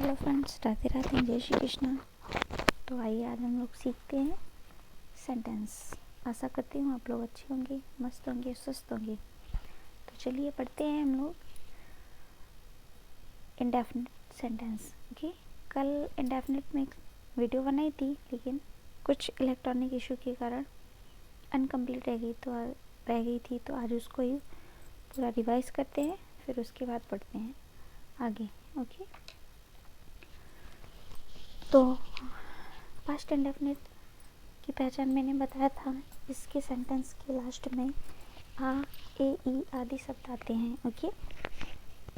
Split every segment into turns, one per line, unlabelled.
Hello friends, Radhe Radhe, जय श्री कृष्णा। तो आइए आज हम लोग सीखते हैं सेंटेंस। आशा करती हूँ आप लोग अच्छे होंगे, मस्त होंगे, स्वस्थ होंगे। तो चलिए पढ़ते हैं हम लोग इंडेफिनिट सेंटेंस। ओके, कल इंडेफिनिट में एक वीडियो बनाई थी, लेकिन कुछ इलेक्ट्रॉनिक इशू के कारण अनकम्प्लीट रह गई थी। तो आज उसको ही पूरा रिवाइज करते हैं, फिर उसके बाद पढ़ते हैं आगे। ओके, तो पास्ट इंडेफिनिट की पहचान मैंने बताया था। इसके सेंटेंस के लास्ट में आ, ए, ई आदि शब्द आते हैं। ओके,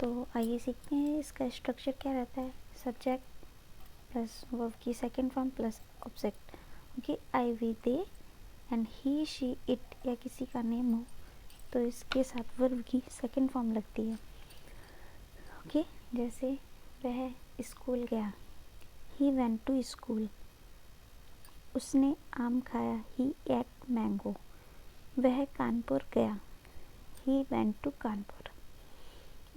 तो आइए सीखते हैं इसका स्ट्रक्चर क्या रहता है। सब्जेक्ट प्लस वर्ब की second form plus object. Okay, I, we, they and he, she, it या किसी का नेम हो तो इसके साथ वर्ब की सेकंड फॉर्म लगती है। ओके, जैसे वह स्कूल गया, ही वेंट टू स्कूल। उसने आम खाया, ही एट मैंगो। वह कानपुर गया, he went to Kanpur.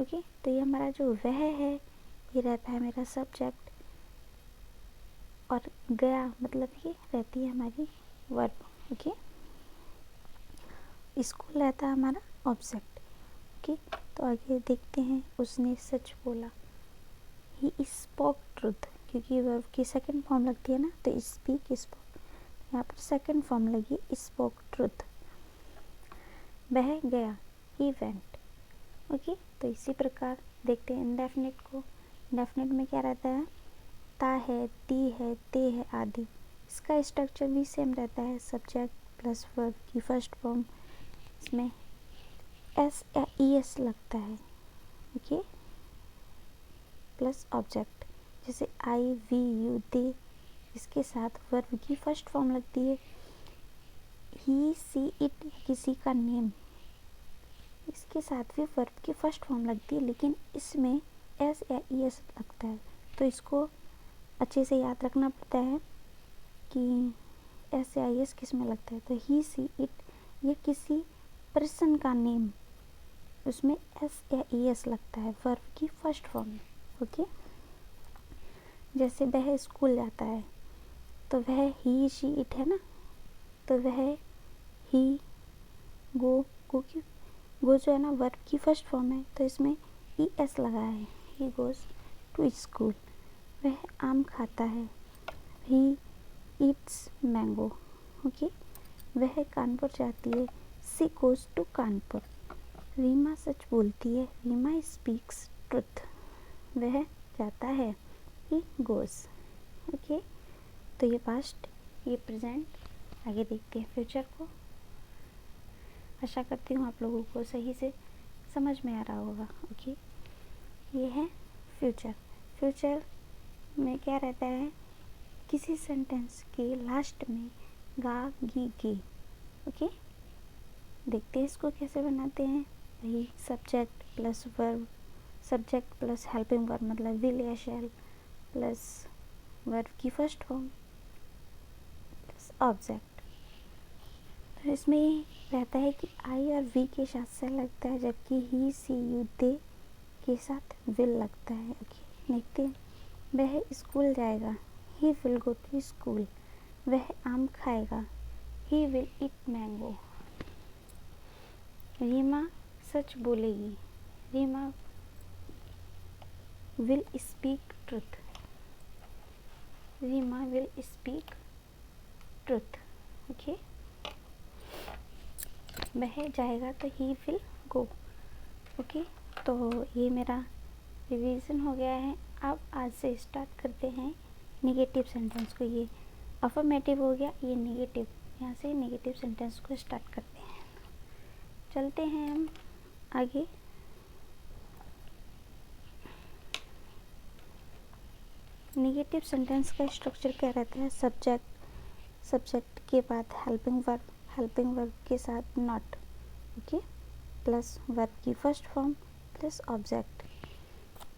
Okay, तो ये हमारा जो वह है ये रहता है मेरा सब्जेक्ट, और गया मतलब ये रहती है हमारी वर्ब। ओके, स्कूल रहता है हमारा ऑब्जेक्ट। ओके, तो आगे देखते हैं। उसने सच बोला, ही स्पोक ट्रुथ, क्योंकि वर्ब की सेकंड फॉर्म लगती है ना, तो स्पीक, स्पोक, यहाँ पर सेकंड फॉर्म लगी स्पोक ट्रुथ। वह गया, ही वेंट। ओके, तो इसी प्रकार देखते हैं इंडेफिनिट को। इंडेफिनिट में क्या रहता है, ता है, ती है, ते है आदि। इसका स्ट्रक्चर भी सेम रहता है, सब्जेक्ट प्लस वर्ब की फर्स्ट फॉर्म, इसमें एस या ई एस लगता है। ओके, प्लस ऑब्जेक्ट, जैसे आई, वी, यू, दे, इसके साथ वर्ब की फर्स्ट फॉर्म लगती है। ही, सी, इट किसी का नेम, इसके साथ भी वर्ब की फर्स्ट फॉर्म लगती है, लेकिन इसमें एस या ई एस लगता है। तो इसको अच्छे से याद रखना पड़ता है कि एस या ई एस किस में लगता है। तो ही, सी, इट ये किसी पर्सन का नेम, उसमें एस या ई एस लगता है वर्ब की फर्स्ट फॉर्म में। ओके, जैसे वह स्कूल जाता है, तो वह ही, शी, इट है ना, तो वह ही, गो जो है ना वर्ब की फर्स्ट फॉर्म है, तो इसमें ई एस लगा है, ही गोज टू स्कूल। वह आम खाता है, ही ईट्स मैंगो। ओके, वह कानपुर जाती है, she goes to Kanpur. Reema सच बोलती है, रीमा स्पीक्स ट्रुथ। वह जाता है, ही गोज। ओके, तो ये पास्ट, ये प्रेजेंट। आगे देखते हैं फ्यूचर को। आशा करती हूँ आप लोगों को सही से समझ में आ रहा होगा। ओके, ये है फ्यूचर। फ्यूचर में क्या रहता है, किसी सेंटेंस के लास्ट में गा, गी, गे। ओके, देखते हैं इसको कैसे बनाते हैं। वही subject plus verb, subject plus helping verb मतलब विल या शैल, प्लस वर्ब की फर्स्ट फॉर्म प्लस ऑब्जेक्ट। तो इसमें रहता है कि आई और वी के साथ से लगता है, जबकि ही, सी, यू, दे के साथ विल लगता है। ओके, देखते हैं। वह स्कूल जाएगा, he will go to school. वह आम खाएगा, he will eat mango. Reema सच बोलेगी, Reema will speak truth. Reema will speak truth. Okay, वह जाएगा तो ही विल गो। ओके, तो ये मेरा रिवीजन हो गया है। अब आज से स्टार्ट करते हैं नेगेटिव सेंटेंस को। ये अफर्मेटिव हो गया, ये नेगेटिव। यहाँ से नेगेटिव सेंटेंस को स्टार्ट करते हैं। चलते हैं हम आगे। नेगेटिव सेंटेंस का स्ट्रक्चर क्या रहता है, सब्जेक्ट के बाद हेल्पिंग वर्ब के साथ नॉट। ओके, प्लस वर्ब की फर्स्ट फॉर्म प्लस ऑब्जेक्ट।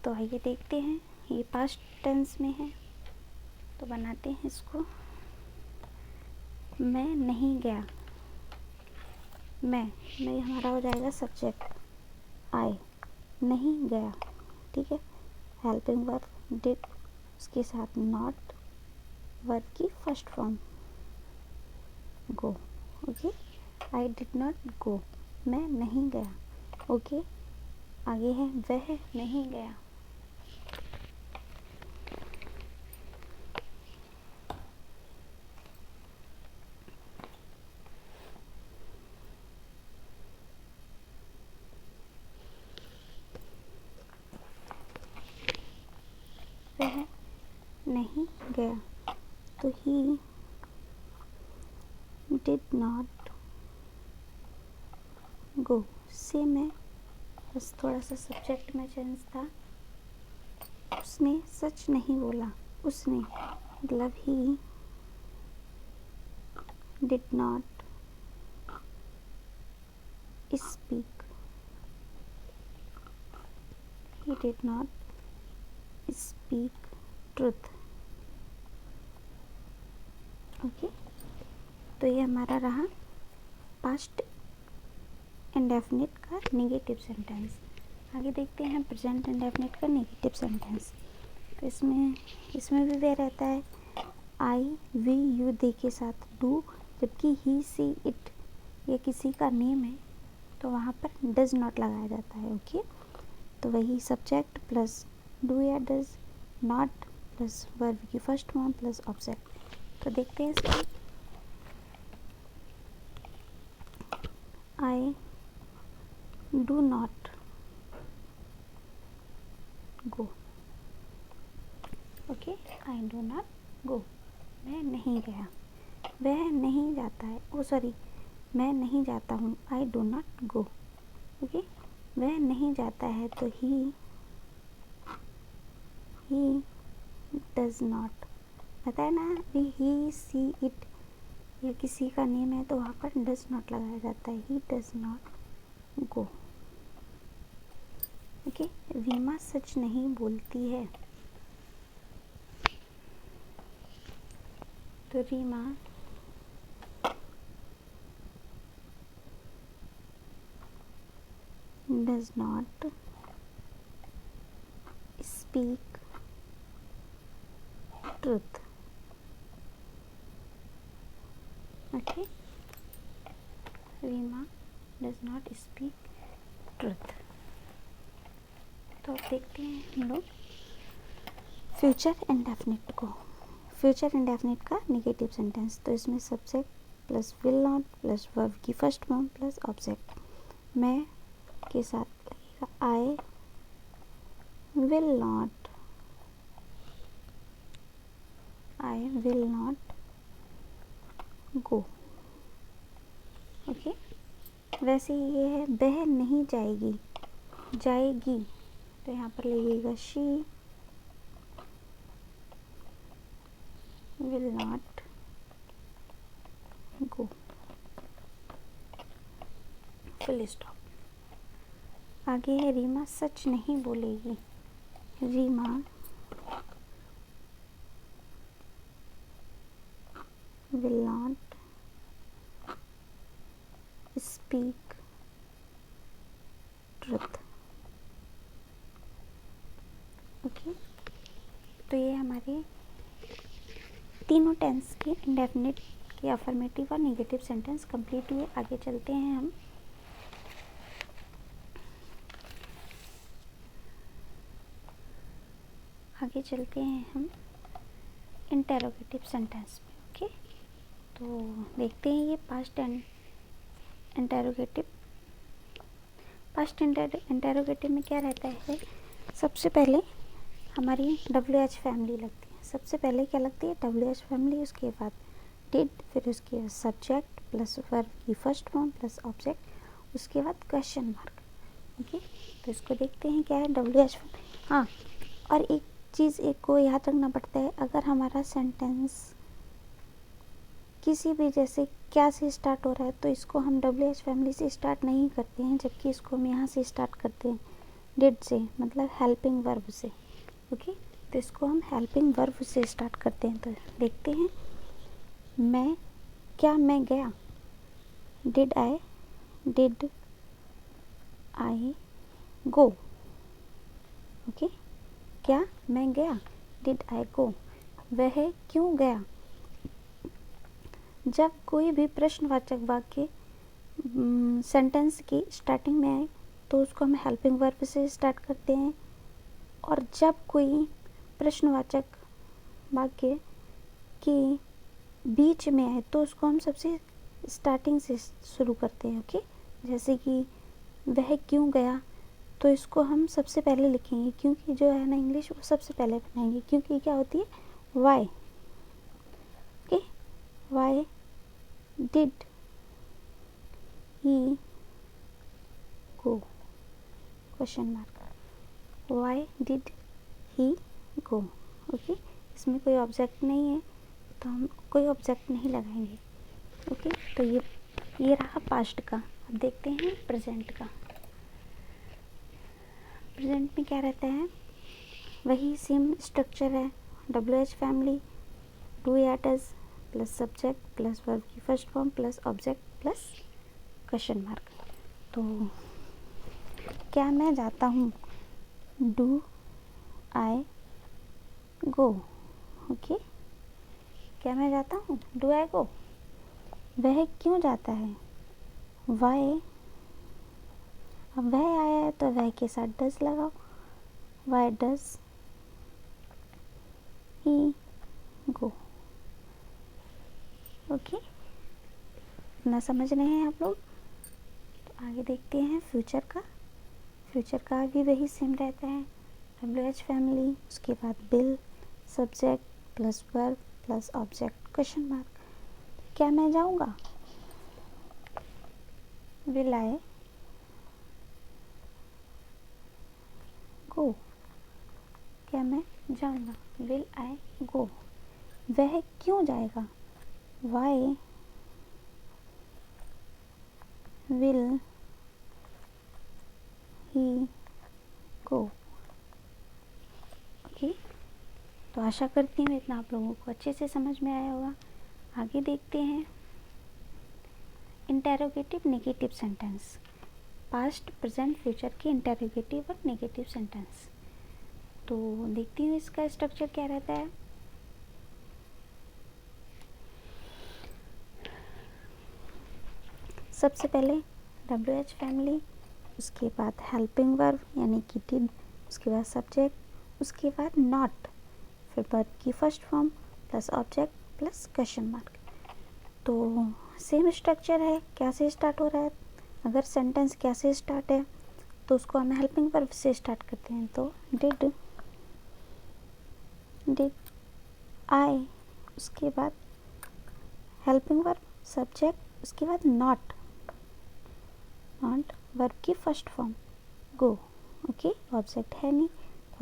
तो आइए देखते हैं, ये पास्ट टेंस में है तो बनाते हैं इसको। मैं नहीं गया, मैं हमारा हो जाएगा सब्जेक्ट, आई नहीं गया। ठीक है, हेल्पिंग वर्ब डिड उसके साथ नॉट वर्ब की first form go. Okay, I did not go, मैं नहीं गया। ओके, आगे है वह नहीं गया। वह नहीं गया, तो ही डिड नॉट गो से में बस थोड़ा सा सब्जेक्ट में चेंज था। उसने सच नहीं बोला, उसने मतलब he did not speak, he did not speak truth। Okay, तो ये हमारा रहा पास्ट इंडेफिनिट का नेगेटिव सेंटेंस। आगे देखते हैं प्रेजेंट इंडेफिनिट का नेगेटिव सेंटेंस। तो इसमें भी वह रहता है आई वी यू दे के साथ डू, जबकि ही सी इट ये किसी का नेम है तो वहाँ पर डज नॉट लगाया जाता है। ओके, तो वही सब्जेक्ट प्लस डू या डज, नॉट प्लस वर्ब की फर्स्ट फॉर्म प्लस ऑब्जेक्ट। तो देखते हैं इसको। I do not go. Okay, I do not go, मैं नहीं गया। वह नहीं जाता है, ओ सॉरी, मैं नहीं जाता हूँ, I do not go. Okay, वह नहीं जाता है तो ही डज नॉट, बताया ना अभी, ही सी इट या किसी का नेम है तो वहाँ पर डज नॉट लगाया जाता है, he does not go. Okay, Reema सच नहीं बोलती है, तो Reema does not speak truth. Okay, Reema does not speak truth. तो अब देखते हैं हम लोग फ्यूचर इंडेफिनिट को। फ्यूचर इंडेफिनिट का नेगेटिव सेंटेंस, तो इसमें subject plus will not plus verb की फर्स्ट फॉर्म प्लस ऑब्जेक्ट। मैं के साथ लगेगा I will not, I will not go. Okay, वैसे ये है वह नहीं जाएगी, जाएगी तो यहाँ पर लगेगा she will not go, full stop. आगे है रीमा सच नहीं बोलेगी, Reema will not speak truth. Okay, तो ये हमारे तीनों टेंस के इंडेफिनिट के अफर्मेटिव और नेगेटिव सेंटेंस कंप्लीट हुए। आगे चलते हैं हम इंटेरोगेटिव सेंटेंस में। ओके, तो देखते हैं ये पास्ट इंटेरोगेटिव में क्या रहता है। सबसे पहले हमारी WH फैमिली लगती है, सबसे पहले क्या लगती है WH फैमिली, उसके बाद डिड, फिर उसके बाद सब्जेक्ट प्लस वर्ब की फर्स्ट फॉर्म प्लस ऑब्जेक्ट, उसके बाद क्वेश्चन मार्क। ओके, तो इसको देखते हैं क्या है WH। हाँ, और एक चीज़ एक को याद रखना पड़ता है, अगर हमारा सेंटेंस किसी भी जैसे क्या से स्टार्ट हो रहा है तो इसको हम WH फैमिली से स्टार्ट नहीं करते हैं, जबकि इसको हम यहाँ से स्टार्ट करते हैं डिड से, मतलब हेल्पिंग वर्ब से। ओके, तो इसको हम हेल्पिंग वर्ब से स्टार्ट करते हैं। तो देखते हैं मैं गया, डिड आई गो। ओके, क्या मैं गया, डिड आई गो? वह क्यों गया? जब कोई भी प्रश्नवाचक वाक्य सेंटेंस की स्टार्टिंग में आए तो उसको हम हेल्पिंग वर्ब से स्टार्ट करते हैं, और जब कोई प्रश्नवाचक वाक्य के बीच में आए तो उसको हम सबसे स्टार्टिंग से शुरू करते हैं। ओके, जैसे कि वह क्यों गया, तो इसको हम सबसे पहले लिखेंगे, क्योंकि जो है ना इंग्लिश वो सबसे पहले बनाएंगे, क्योंकि क्या होती है why. Okay, why did he go? Question mark. Why did he go? Okay, इसमें कोई ऑब्जेक्ट नहीं है तो हम कोई ऑब्जेक्ट नहीं लगाएंगे। ओके, तो ये रहा पास्ट का। अब देखते हैं प्रेजेंट का। प्रेजेंट में क्या रहता है? वही सेम स्ट्रक्चर है, WH फैमिली, डू या does plus subject plus verb की first form plus object plus question mark. तो क्या मैं जाता हूँ? Do I go? ओके, क्या मैं जाता हूँ? Do I go? वह क्यों जाता है? वाई। अब वह आया है तो वह के साथ डज लगाओ, why does he go? Okay, इतना समझ रहे हैं आप लोग? तो आगे देखते हैं फ्यूचर का। फ्यूचर का भी वही सेम रहता है, WH फैमिली, उसके बाद will, subject plus verb plus object question mark. क्या मैं जाऊँगा? Will I go? क्या मैं जाऊँगा? Will I go? वह क्यों जाएगा? Why will he go? Okay, तो आशा करती हूँ इतना आप लोगों को अच्छे से समझ में आया होगा। आगे देखते हैं interrogative negative sentence. Past present future के इंटेरोगेटिव और नेगेटिव सेंटेंस। तो देखती हूँ इसका स्ट्रक्चर क्या रहता है। सबसे पहले WH फैमिली, उसके बाद हेल्पिंग वर्ब यानी कि डिड, उसके बाद सब्जेक्ट, उसके बाद नॉट, फिर वर्ब की first form plus object plus question mark. तो सेम स्ट्रक्चर है, क्या से स्टार्ट हो रहा है? अगर सेंटेंस क्या से स्टार्ट है तो उसको हम हेल्पिंग वर्ब से स्टार्ट करते हैं। तो डिड आई, उसके बाद हेल्पिंग वर्ब, सब्जेक्ट, उसके बाद नॉट वर्ब की फर्स्ट फॉर्म, गो। ओके, ऑब्जेक्ट है नहीं,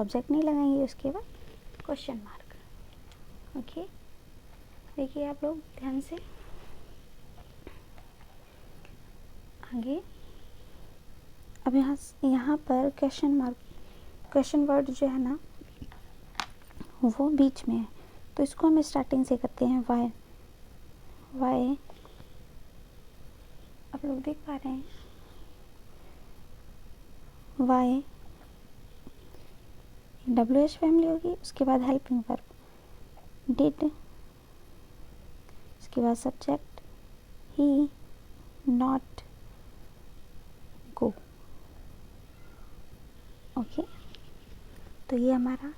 ऑब्जेक्ट नहीं लगाएंगे, उसके बाद क्वेश्चन मार्क। ओके, देखिए आप लोग ध्यान से आगे। अब यहाँ पर क्वेश्चन मार्क, क्वेश्चन वर्ड जो है ना वो बीच में है, तो इसको हम स्टार्टिंग से करते हैं। वाई आप लोग देख पा रहे हैं? वाई WH फैमिली होगी, उसके बाद हेल्पिंग वर्ब डिड, उसके बाद subject he, not, go. Okay, तो ये हमारा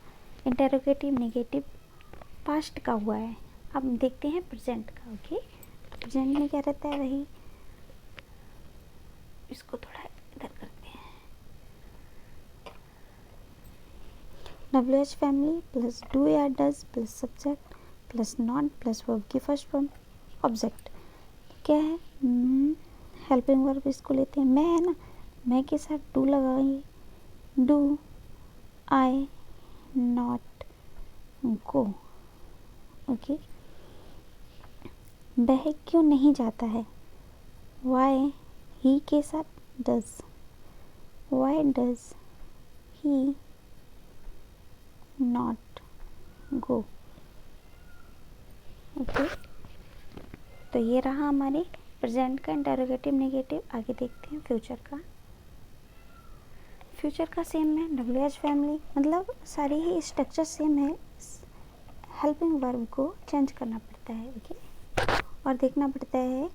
इंटेरोगेटिव नेगेटिव पास्ट का हुआ है। अब देखते हैं प्रेजेंट का। ओके, तो प्रेजेंट में क्या रहता है? वही, इसको थोड़ा इधर करते हैं। WH फैमिली प्लस डू या does plus subject plus not plus verb की फर्स्ट फॉर्म ऑब्जेक्ट क्या है? हेल्पिंग वर्ब इसको लेते हैं, मैं है ना, मैं के साथ डू लगाएंगे, do I not go? Okay, वह क्यों नहीं जाता है? वाई ही के साथ does, why does he not go? Okay, तो ये रहा हमारे प्रेजेंट का इंटेरोगेटिव नेगेटिव। आगे देखते हैं फ्यूचर का। फ्यूचर का सेम है, WH फैमिली, मतलब सारी ही स्ट्रक्चर सेम है, हेल्पिंग वर्ब को चेंज करना पड़ता है। ओके, और देखना पड़ता है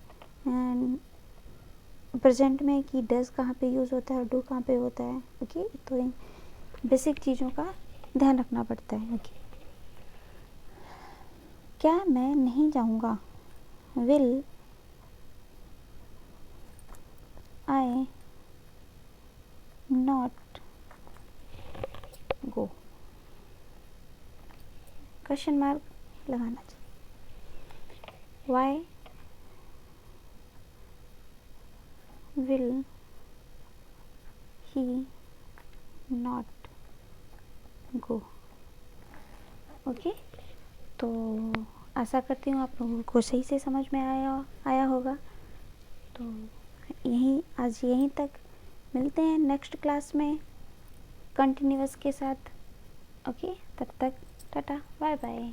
प्रेजेंट में कि डज कहाँ पे यूज़ होता है और डू कहाँ पे होता है। ओके, तो इन बेसिक चीज़ों का ध्यान रखना पड़ता है। ओके, क्या मैं नहीं जाऊँगा, will I not go, question mark लगाना चाहिए। Why will he not go. Okay, तो आशा करती हूँ आप लोगों को सही से समझ में आया होगा। तो आज यहीं तक, मिलते हैं नेक्स्ट क्लास में कंटिन्यूअस के साथ। ओके, तब तक टाटा बाय बाय।